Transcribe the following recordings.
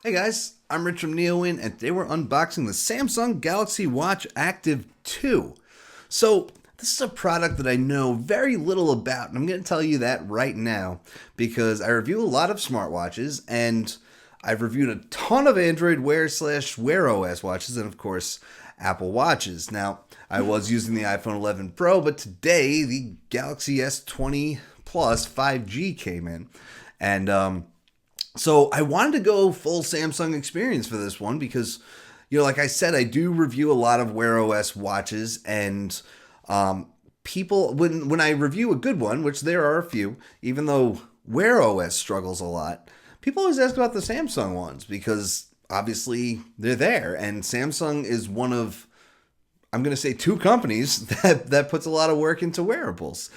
Hey guys, I'm Rich from NeoWin, and today we're unboxing the Samsung Galaxy Watch Active2. So, this is a product that I know very little about, and I'm going to tell you that right now because I review a lot of smartwatches, and I've reviewed a ton of Android Wear / Wear OS watches, and of course, Apple Watches. Now, I was using the iPhone 11 Pro, but today the Galaxy S20 Plus 5G came in, and so I wanted to go full Samsung experience for this one because, like I said, I do review a lot of Wear OS watches, and people, when I review a good one, which there are a few, even though Wear OS struggles a lot, people always ask about the Samsung ones because obviously they're there, and Samsung is one of, I'm going to say, two companies that puts a lot of work into wearables,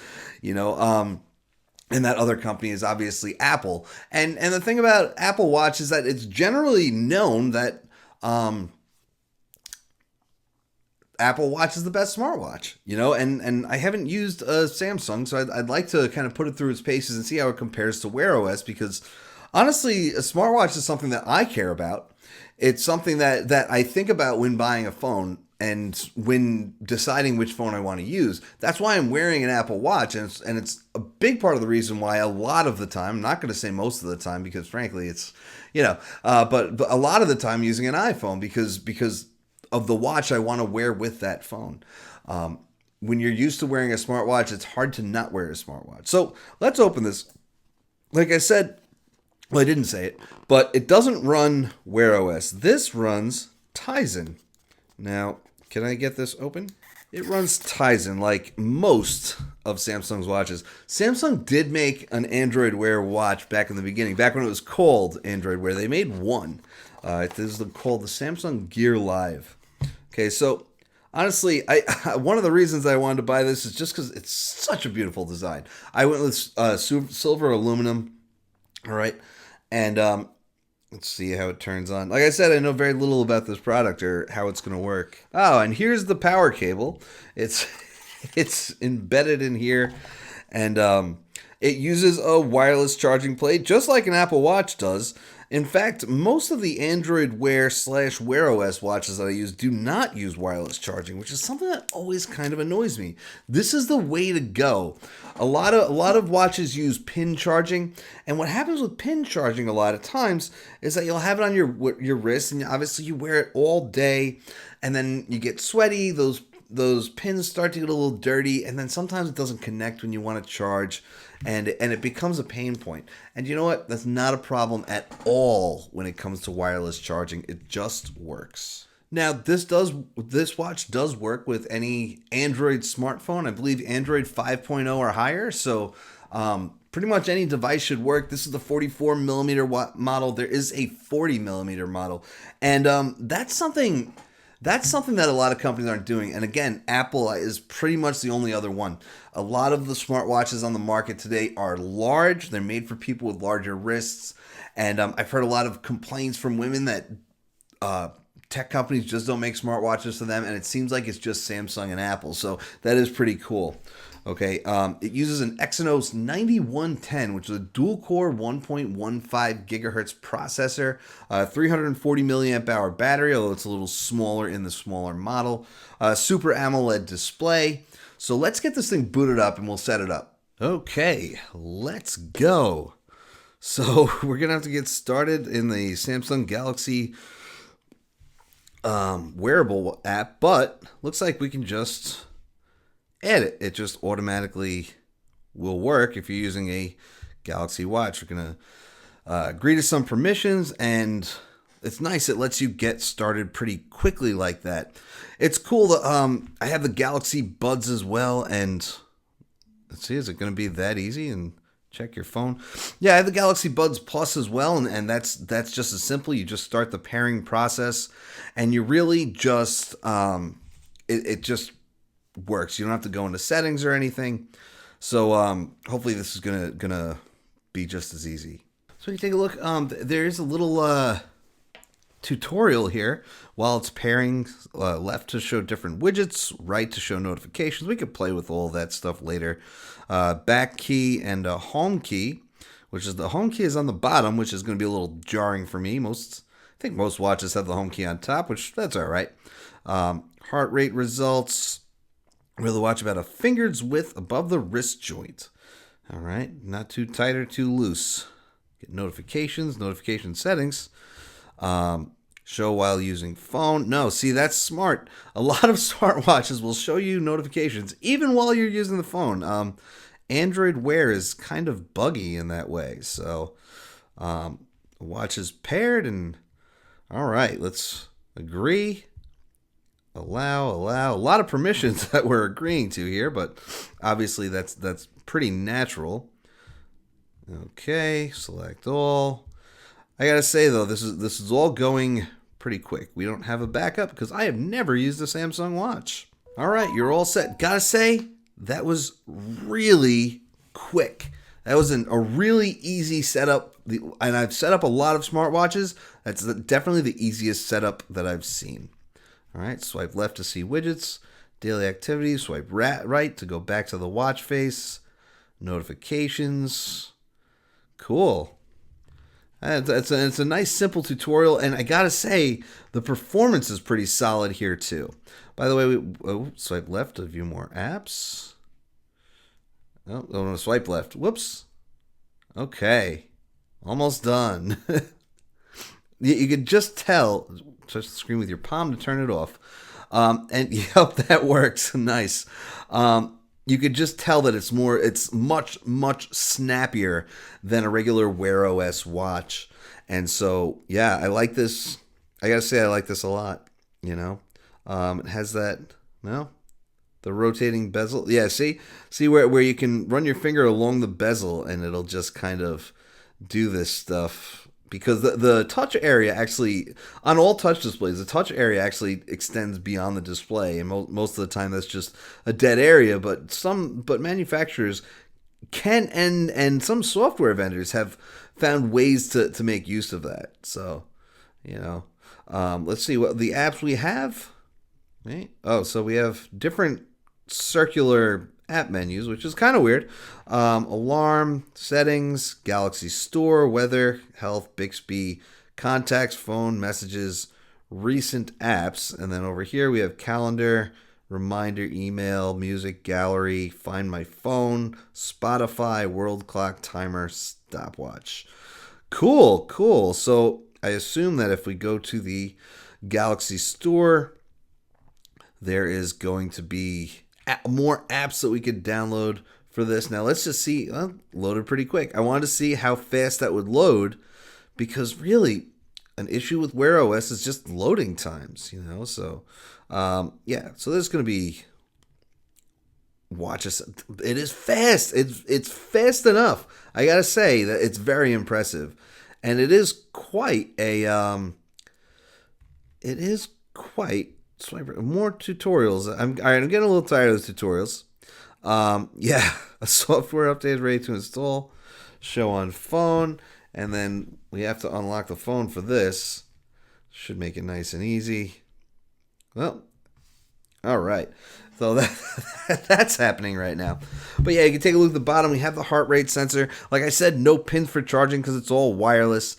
and that other company is obviously Apple. And the thing about Apple Watch is that it's generally known that Apple Watch is the best smartwatch, and I haven't used a Samsung, so I'd like to kind of put it through its paces and see how it compares to Wear OS, because honestly, a smartwatch is something that I care about. It's something that I think about when buying a phone and when deciding which phone I want to use. That's why I'm wearing an Apple Watch, and it's a big part of the reason why a lot of the time, I'm not going to say most of the time because frankly it's, but a lot of the time using an iPhone because of the watch I want to wear with that phone. When you're used to wearing a smartwatch, it's hard to not wear a smartwatch. So let's open this. Like I said, well, I didn't say it, but it doesn't run Wear OS. This runs Tizen. Now, can I get this open? It runs Tizen, like most of Samsung's watches. Samsung did make an Android Wear watch back in the beginning, back when it was called Android Wear. They made one. This is called the Samsung Gear Live. Okay, so honestly, one of the reasons I wanted to buy this is just because it's such a beautiful design. I went with silver aluminum, all right, and let's see how it turns on. Like I said, I know very little about this product or how it's going to work. Oh, and here's the power cable. It's embedded in here, and it uses a wireless charging plate, just like an Apple Watch does. In fact, most of the Android Wear / Wear OS watches that I use do not use wireless charging, which is something that always kind of annoys me. This is the way to go. A lot of watches use pin charging, and what happens with pin charging a lot of times is that you'll have it on your wrist, and obviously you wear it all day, and then you get sweaty. Those pins start to get a little dirty, and then sometimes it doesn't connect when you want to charge, and it becomes a pain point. And you know what? That's not a problem at all when it comes to wireless charging. It just works. Now, this watch does work with any Android smartphone. I believe Android 5.0 or higher, so pretty much any device should work. This is the 44 millimeter model. There is a 40 millimeter model, and that's something that a lot of companies aren't doing. And again, Apple is pretty much the only other one. A lot of the smartwatches on the market today are large. They're made for people with larger wrists. And I've heard a lot of complaints from women that tech companies just don't make smartwatches for them. And it seems like it's just Samsung and Apple. So that is pretty cool. Okay, it uses an Exynos 9110, which is a dual-core 1.15 gigahertz processor, 340 milliamp hour battery, although it's a little smaller in the smaller model, Super AMOLED display. So let's get this thing booted up and we'll set it up. Okay, let's go. So we're going to have to get started in the Samsung Galaxy wearable app, but looks like we can just add it. It just automatically will work if you're using a Galaxy Watch. We're going to agree to some permissions, and it's nice. It lets you get started pretty quickly like that. It's cool that I have the Galaxy Buds as well, and let's see, is it going to be that easy? And check your phone. Yeah, I have the Galaxy Buds Plus as well, and that's just as simple. You just start the pairing process, and you really just it just works. You don't have to go into settings or anything. So hopefully this is gonna be just as easy. So you take a look. There's a little tutorial here. While it's pairing, left to show different widgets, right to show notifications. We could play with all that stuff later. Back key and home key, which is the home key is on the bottom, which is going to be a little jarring for me. Most think most watches have the home key on top, which that's all right. Heart rate results. Wheel the watch about a finger's width above the wrist joint. All right, not too tight or too loose. Get notification settings. Show while using phone. No, see, that's smart. A lot of smartwatches will show you notifications even while you're using the phone. Android Wear is kind of buggy in that way. So, watch is paired, and all right, let's agree. Allow. A lot of permissions that we're agreeing to here, but obviously that's pretty natural. Okay, select all. I gotta say though, this is all going pretty quick. We don't have a backup because I have never used a Samsung watch. All right, you're all set. Gotta say, that was really quick. That was a really easy setup, and I've set up a lot of smartwatches. That's definitely the easiest setup that I've seen. All right, swipe left to see widgets, daily activities, swipe right to go back to the watch face, notifications. Cool. It's a nice simple tutorial, and I gotta say the performance is pretty solid here too. By the way, swipe left to view more apps. Oh, no, swipe left. Whoops. Okay, almost done. You could just tell. Touch the screen with your palm to turn it off, and yep, that works. Nice. You could just tell that it's much snappier than a regular Wear OS watch. And so, yeah, I like this. I gotta say, I like this a lot. You know, it has that, the rotating bezel. Yeah, see where you can run your finger along the bezel and it'll just kind of do this stuff. Because the touch area actually, on all touch displays, the touch area actually extends beyond the display, and most of the time that's just a dead area. But manufacturers can, and some software vendors have found ways to make use of that. So, let's see what the apps we have. Right? Oh, so we have different circular app menus, which is kind of weird. Alarm, settings, Galaxy Store, weather, health, Bixby, contacts, phone, messages, recent apps, and then over here we have calendar, reminder, email, music, gallery, find my phone, Spotify, world clock, timer, stopwatch. Cool. So I assume that if we go to the Galaxy Store, there is going to be more apps that we could download for this. Now let's just see. Loaded pretty quick. I wanted to see how fast that would load, because really an issue with Wear OS is just loading times, So so there's going to be watches. It is fast. It's fast enough. I gotta say that it's very impressive, and it is quite a more tutorials. I'm getting a little tired of the tutorials. A software update is ready to install. Show on phone, and then we have to unlock the phone for this. Should make it nice and easy. Well, all right. So that's happening right now. But yeah, you can take a look at the bottom. We have the heart rate sensor. Like I said, no pins for charging because it's all wireless.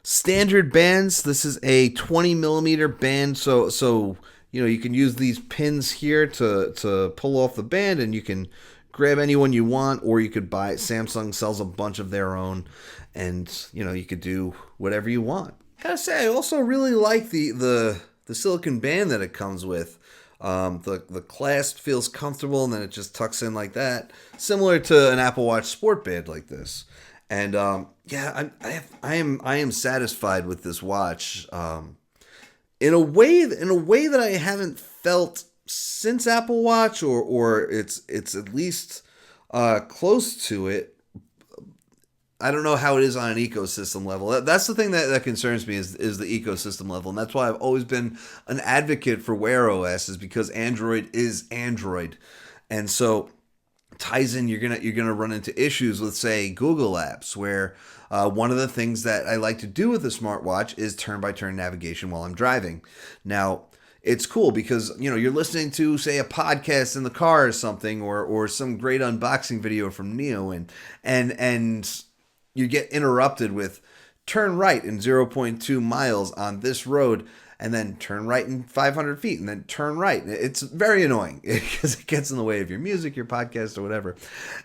Standard bands. This is a 20 millimeter band, so you can use these pins here to pull off the band, and you can grab any one you want, or you could buy. Samsung sells a bunch of their own, and you could do whatever you want. Gotta say, I also really like the silicone band that it comes with. The clasp feels comfortable, and then it just tucks in like that, similar to an Apple Watch Sport band like this. And I am satisfied with this watch in a way that I haven't felt since Apple Watch, or it's at least close to it. I don't know how it is on an ecosystem level. That's the thing that concerns me is the ecosystem level, and that's why I've always been an advocate for Wear OS, is because Android is Android, and so Tizen, you're gonna run into issues with, say, Google apps, where one of the things that I like to do with a smartwatch is turn-by-turn navigation while I'm driving. Now, it's cool because you're listening to, say, a podcast in the car or something, or some great unboxing video from Neo, and you get interrupted with turn right in 0.2 miles on this road, and then turn right in 500 feet, and then turn right. It's very annoying because it gets in the way of your music, your podcast, or whatever.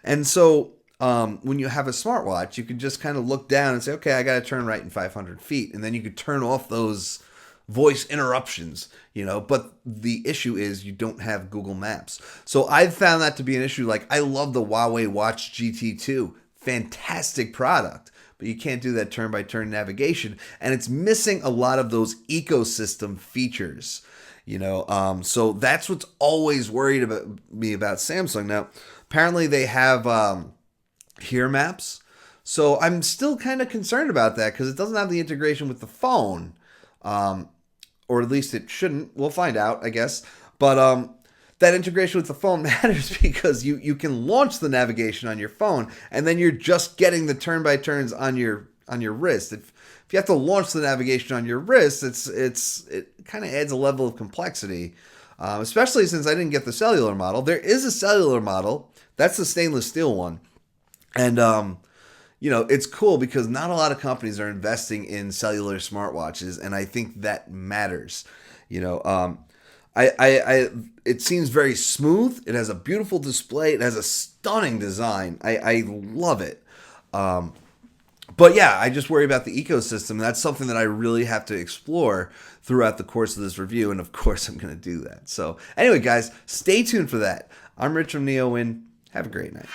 And so when you have a smartwatch, you can just kind of look down and say, okay, I got to turn right in 500 feet. And then you could turn off those voice interruptions, but the issue is you don't have Google Maps. So I've found that to be an issue. Like, I love the Huawei Watch GT2. Fantastic product. But you can't do that turn-by-turn navigation, and it's missing a lot of those ecosystem features, So that's what's always worried about me about Samsung. Now, apparently they have Here Maps, so I'm still kind of concerned about that because it doesn't have the integration with the phone, or at least it shouldn't. We'll find out, I guess. But that integration with the phone matters because you can launch the navigation on your phone, and then you're just getting the turn-by-turns on your wrist. If you have to launch the navigation on your wrist, it kind of adds a level of complexity, especially since I didn't get the cellular model. There is a cellular model. That's the stainless steel one. And, it's cool because not a lot of companies are investing in cellular smartwatches, and I think that matters. It seems very smooth. It has a beautiful display. It has a stunning design. I love it. But yeah, I just worry about the ecosystem. That's something that I really have to explore throughout the course of this review. And of course, I'm going to do that. So anyway, guys, stay tuned for that. I'm Rich from NeoWin. Have a great night.